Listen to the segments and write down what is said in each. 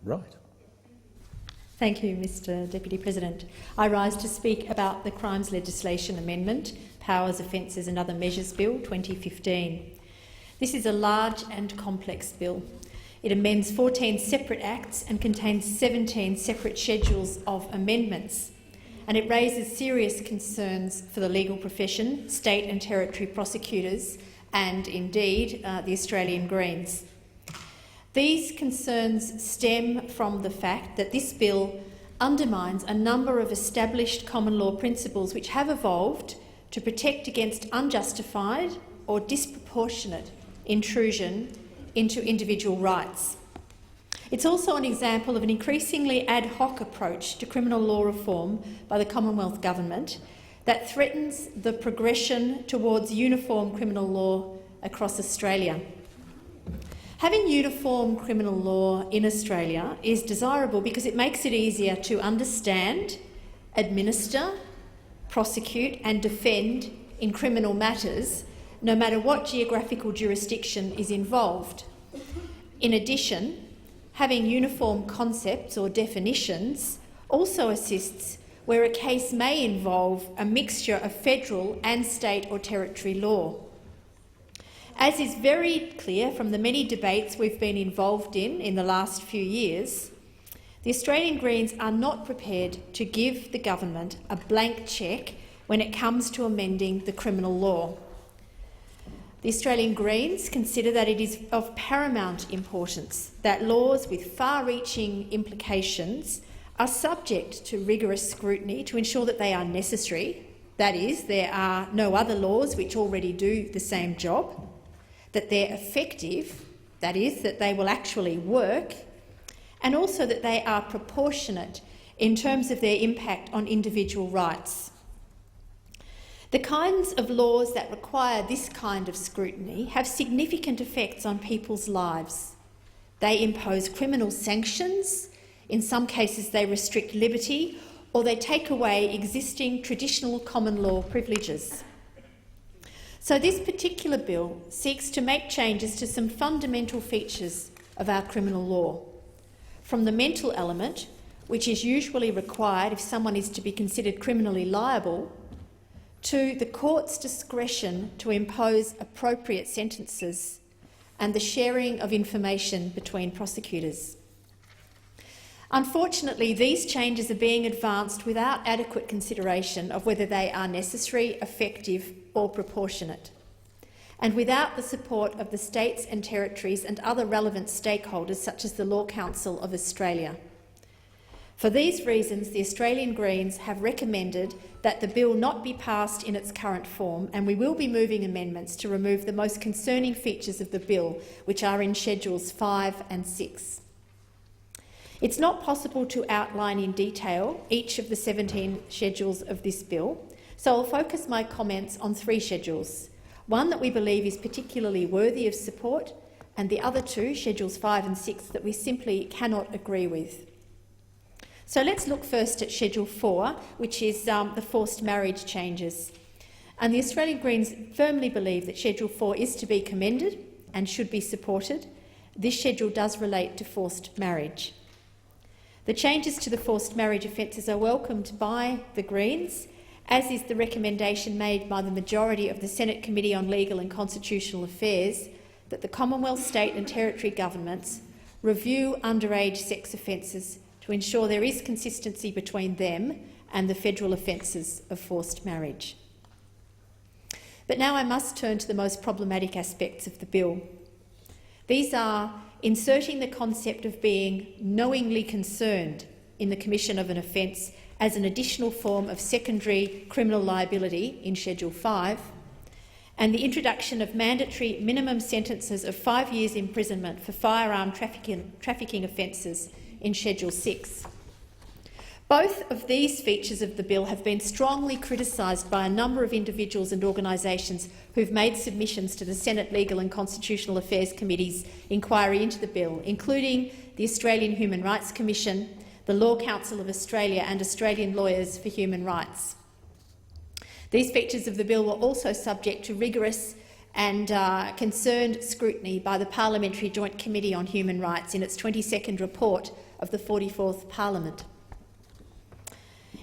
Wright. Thank you, Mr Deputy President. I rise to speak about the Crimes Legislation Amendment, Powers, Offences and Other Measures Bill 2015. This is a large and complex bill. It amends 14 separate acts and contains 17 separate schedules of amendments, and it raises serious concerns for the legal profession, state and territory prosecutors and, indeed, the Australian Greens. These concerns stem from the fact that this bill undermines a number of established common law principles which have evolved to protect against unjustified or disproportionate intrusion into individual rights. It's also an example of an increasingly ad hoc approach to criminal law reform by the Commonwealth Government that threatens the progression towards uniform criminal law across Australia. Having uniform criminal law in Australia is desirable because it makes it easier to understand, administer, prosecute and defend in criminal matters, no matter what geographical jurisdiction is involved. In addition, having uniform concepts or definitions also assists where a case may involve a mixture of federal and state or territory law. As is very clear from the many debates we've been involved in the last few years, the Australian Greens are not prepared to give the government a blank cheque when it comes to amending the criminal law. The Australian Greens consider that it is of paramount importance that laws with far-reaching implications are subject to rigorous scrutiny to ensure that they are necessary, that is, there are no other laws which already do the same job, that they're effective, that is, that they will actually work, and also that they are proportionate in terms of their impact on individual rights. The kinds of laws that require this kind of scrutiny have significant effects on people's lives. They impose criminal sanctions, in some cases they restrict liberty, or they take away existing traditional common law privileges. So this particular bill seeks to make changes to some fundamental features of our criminal law, from the mental element, which is usually required if someone is to be considered criminally liable, to the court's discretion to impose appropriate sentences and the sharing of information between prosecutors. Unfortunately, these changes are being advanced without adequate consideration of whether they are necessary, effective or proportionate, and without the support of the states and territories and other relevant stakeholders such as the Law Council of Australia. For these reasons, the Australian Greens have recommended that the bill not be passed in its current form, and we will be moving amendments to remove the most concerning features of the bill, which are in Schedules 5 and 6. It's not possible to outline in detail each of the 17 schedules of this bill, so I'll focus my comments on 3 schedules, one that we believe is particularly worthy of support, and the other 2, Schedules 5 and 6, that we simply cannot agree with. So let's look first at Schedule 4, which is the forced marriage changes. And the Australian Greens firmly believe that Schedule 4 is to be commended and should be supported. This schedule does relate to forced marriage. The changes to the forced marriage offences are welcomed by the Greens, as is the recommendation made by the majority of the Senate Committee on Legal and Constitutional Affairs that the Commonwealth, state and territory governments review underage sex offences to ensure there is consistency between them and the federal offences of forced marriage. But now I must turn to the most problematic aspects of the bill. These are inserting the concept of being knowingly concerned in the commission of an offence as an additional form of secondary criminal liability in Schedule 5, and the introduction of mandatory minimum sentences of 5 years imprisonment for firearm trafficking offences in Schedule 6. Both of these features of the bill have been strongly criticised by a number of individuals and organisations who have made submissions to the Senate Legal and Constitutional Affairs Committee's inquiry into the bill, including the Australian Human Rights Commission, the Law Council of Australia and Australian Lawyers for Human Rights. These features of the bill were also subject to rigorous and concerned scrutiny by the Parliamentary Joint Committee on Human Rights in its 22nd report of the 44th Parliament.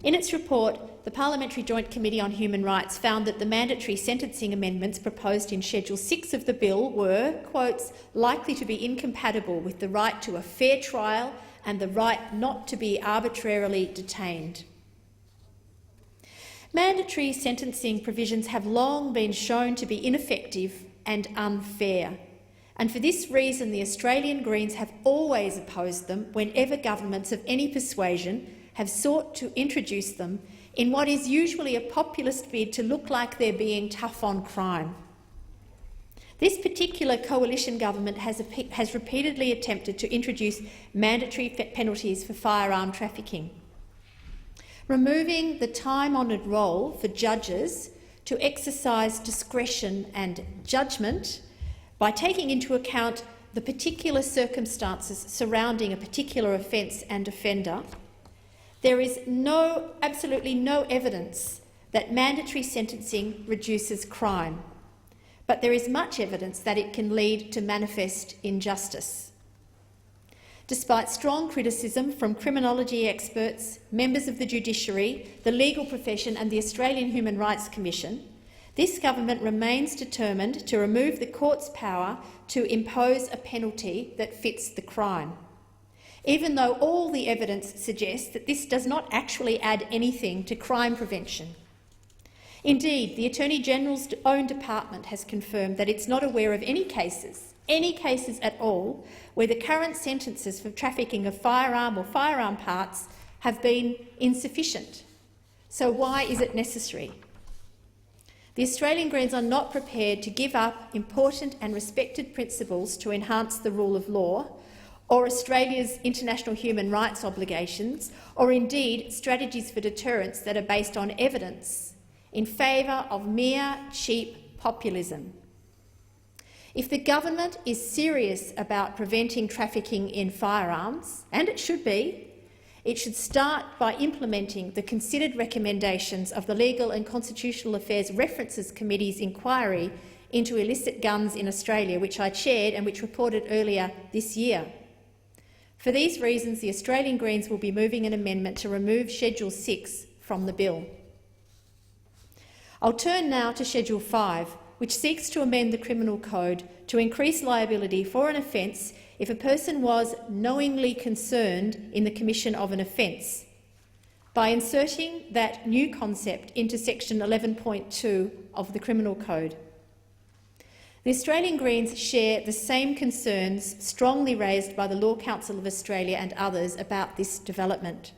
In its report, the Parliamentary Joint Committee on Human Rights found that the mandatory sentencing amendments proposed in Schedule 6 of the bill were, quotes, likely to be incompatible with the right to a fair trial and the right not to be arbitrarily detained. Mandatory sentencing provisions have long been shown to be ineffective and unfair, and for this reason the Australian Greens have always opposed them whenever governments of any persuasion have sought to introduce them in what is usually a populist bid to look like they're being tough on crime. This particular coalition government has repeatedly attempted to introduce mandatory penalties for firearm trafficking, removing the time-honoured role for judges to exercise discretion and judgment by taking into account the particular circumstances surrounding a particular offence and offender. There is absolutely no evidence that mandatory sentencing reduces crime, but there is much evidence that it can lead to manifest injustice. Despite strong criticism from criminology experts, members of the judiciary, the legal profession and the Australian Human Rights Commission, this government remains determined to remove the court's power to impose a penalty that fits the crime, even though all the evidence suggests that this does not actually add anything to crime prevention. Indeed, the Attorney-General's own department has confirmed that it's not aware of any cases at all, where the current sentences for trafficking of firearm or firearm parts have been insufficient. So why is it necessary? The Australian Greens are not prepared to give up important and respected principles to enhance the rule of law, or Australia's international human rights obligations, or indeed strategies for deterrence that are based on evidence, in favour of mere cheap populism. If the government is serious about preventing trafficking in firearms, and it should start by implementing the considered recommendations of the Legal and Constitutional Affairs References Committee's inquiry into illicit guns in Australia, which I chaired and which reported earlier this year. For these reasons, the Australian Greens will be moving an amendment to remove Schedule 6 from the bill. I'll turn now to Schedule 5, which seeks to amend the Criminal Code to increase liability for an offence if a person was knowingly concerned in the commission of an offence, by inserting that new concept into Section 11.2 of the Criminal Code. The Australian Greens share the same concerns strongly raised by the Law Council of Australia and others about this development.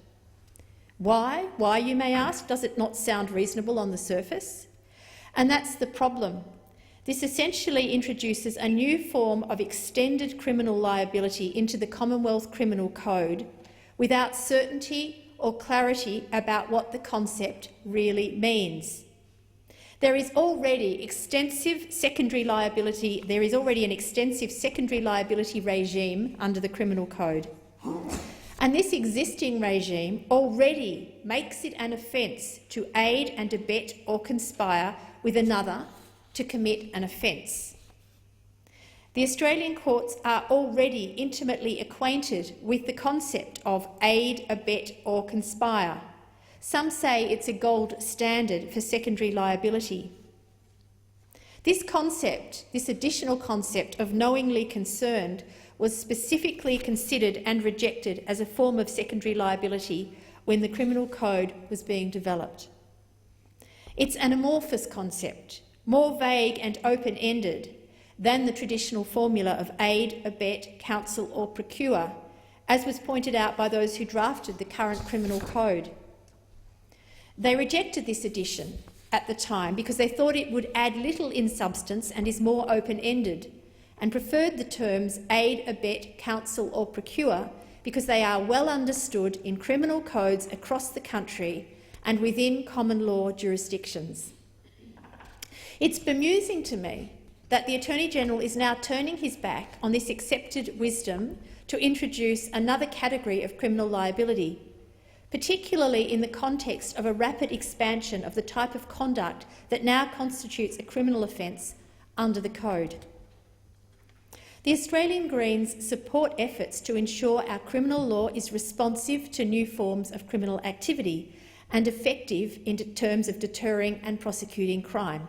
Why? Why, you may ask? Does it not sound reasonable on the surface? And that's the problem. This essentially introduces a new form of extended criminal liability into the Commonwealth Criminal Code without certainty or clarity about what the concept really means. There is already an extensive secondary liability regime under the Criminal Code. And this existing regime already makes it an offence to aid and abet or conspire with another to commit an offence. The Australian courts are already intimately acquainted with the concept of aid, abet or conspire. Some say it's a gold standard for secondary liability. This additional concept of knowingly concerned, was specifically considered and rejected as a form of secondary liability when the Criminal Code was being developed. It's an amorphous concept, more vague and open-ended than the traditional formula of aid, abet, counsel or procure, as was pointed out by those who drafted the current Criminal Code. They rejected this addition at the time because they thought it would add little in substance and is more open-ended, and preferred the terms aid, abet, counsel or procure because they are well understood in criminal codes across the country and within common law jurisdictions. It's bemusing to me that the Attorney-General is now turning his back on this accepted wisdom to introduce another category of criminal liability, particularly in the context of a rapid expansion of the type of conduct that now constitutes a criminal offence under the Code. The Australian Greens support efforts to ensure our criminal law is responsive to new forms of criminal activity and effective in terms of deterring and prosecuting crime.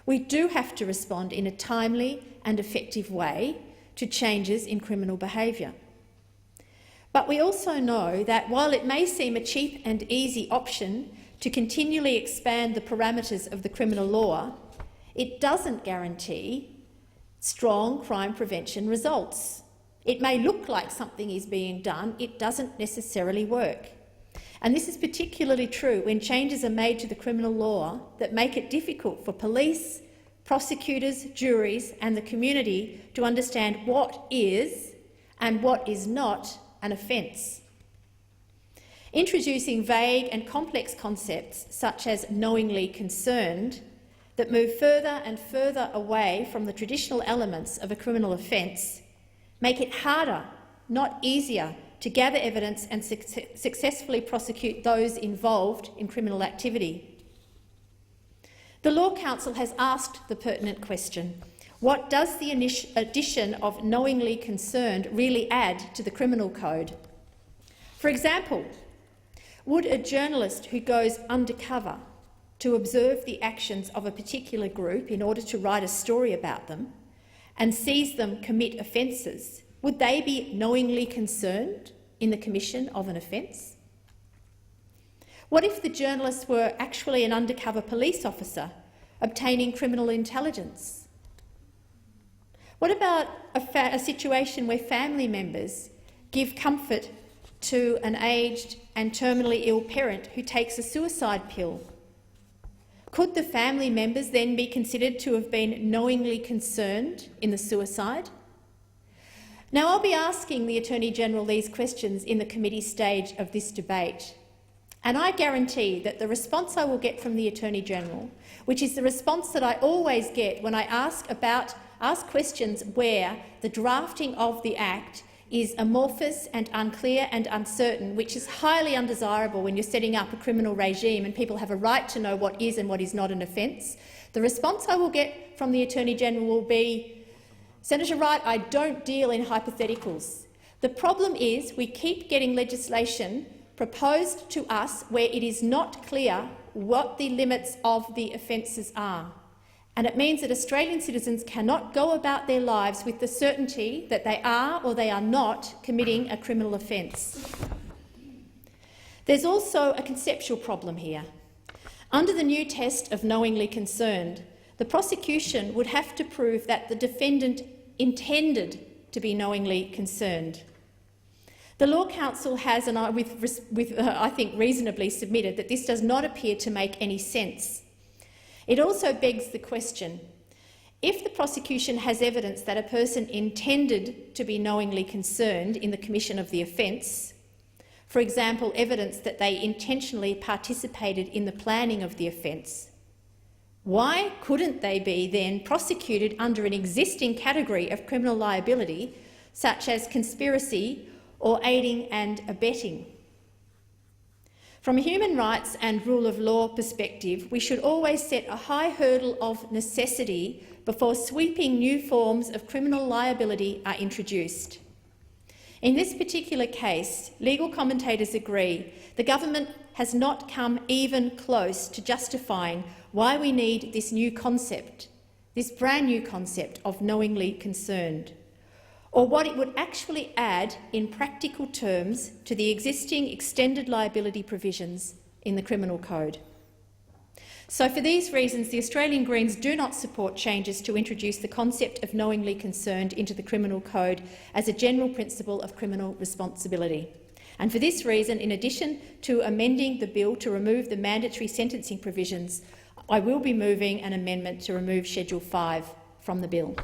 We do have to respond in a timely and effective way to changes in criminal behaviour. But we also know that while it may seem a cheap and easy option to continually expand the parameters of the criminal law, it doesn't guarantee strong crime prevention results. It may look like something is being done, it doesn't necessarily work. And this is particularly true when changes are made to the criminal law that make it difficult for police, prosecutors, juries and the community to understand what is and what is not an offence. Introducing vague and complex concepts such as knowingly concerned that move further and further away from the traditional elements of a criminal offence make it harder, not easier, to gather evidence and successfully prosecute those involved in criminal activity. The Law Council has asked the pertinent question: what does the addition of knowingly concerned really add to the criminal code? For example, would a journalist who goes undercover to observe the actions of a particular group in order to write a story about them and sees them commit offences, would they be knowingly concerned in the commission of an offence? What if the journalist were actually an undercover police officer obtaining criminal intelligence? What about a situation where family members give comfort to an aged and terminally ill parent who takes a suicide pill? Could the family members then be considered to have been knowingly concerned in the suicide? Now, I'll be asking the Attorney-General these questions in the committee stage of this debate, and I guarantee that the response I will get from the Attorney-General, which is the response that I always get when I ask questions where the drafting of the Act is amorphous and unclear and uncertain, which is highly undesirable when you're setting up a criminal regime and people have a right to know what is and what is not an offence. The response I will get from the Attorney-General will be, Senator Wright, I don't deal in hypotheticals. The problem is we keep getting legislation proposed to us where it is not clear what the limits of the offences are. And it means that Australian citizens cannot go about their lives with the certainty that they are or they are not committing a criminal offence. There's also a conceptual problem here. Under the new test of knowingly concerned, the prosecution would have to prove that the defendant intended to be knowingly concerned. The Law Council has, and I think reasonably, submitted that this does not appear to make any sense. It also begs the question, if the prosecution has evidence that a person intended to be knowingly concerned in the commission of the offence, for example, evidence that they intentionally participated in the planning of the offence, why couldn't they be then prosecuted under an existing category of criminal liability, such as conspiracy or aiding and abetting? From a human rights and rule of law perspective, we should always set a high hurdle of necessity before sweeping new forms of criminal liability are introduced. In this particular case, legal commentators agree the government has not come even close to justifying why we need this new concept, this brand new concept of knowingly concerned, or what it would actually add in practical terms to the existing extended liability provisions in the Criminal Code. So for these reasons, the Australian Greens do not support changes to introduce the concept of knowingly concerned into the Criminal Code as a general principle of criminal responsibility. And for this reason, in addition to amending the bill to remove the mandatory sentencing provisions, I will be moving an amendment to remove Schedule 5 from the bill.